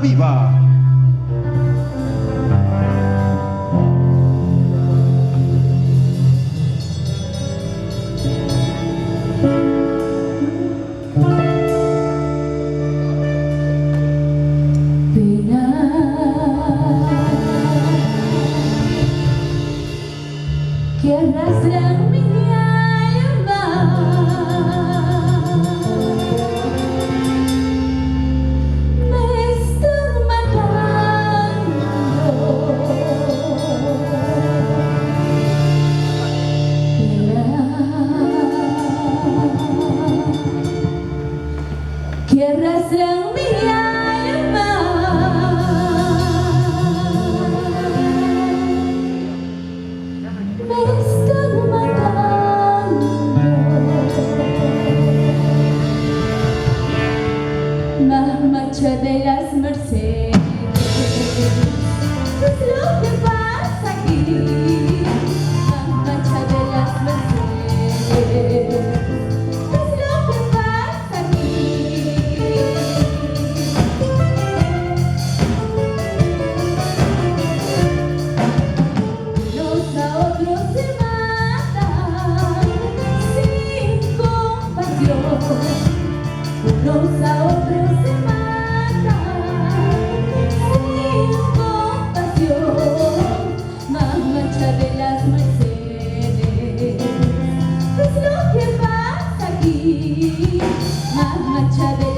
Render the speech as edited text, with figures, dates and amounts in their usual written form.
viva. Que arrastran mi alma, me están matando. Que arrastran mi alma. Me están matando. Mamacha de las Mercedes, ¿qué es lo que pasa aquí? Mamacha de las Mercedes, ¿qué es lo que pasa aquí? Unos a otros se matan sin compasión. Unos a otros se matan sin compasión. Mamacha de las Mercedes, ¿qué es lo que pasa aquí? Mamacha de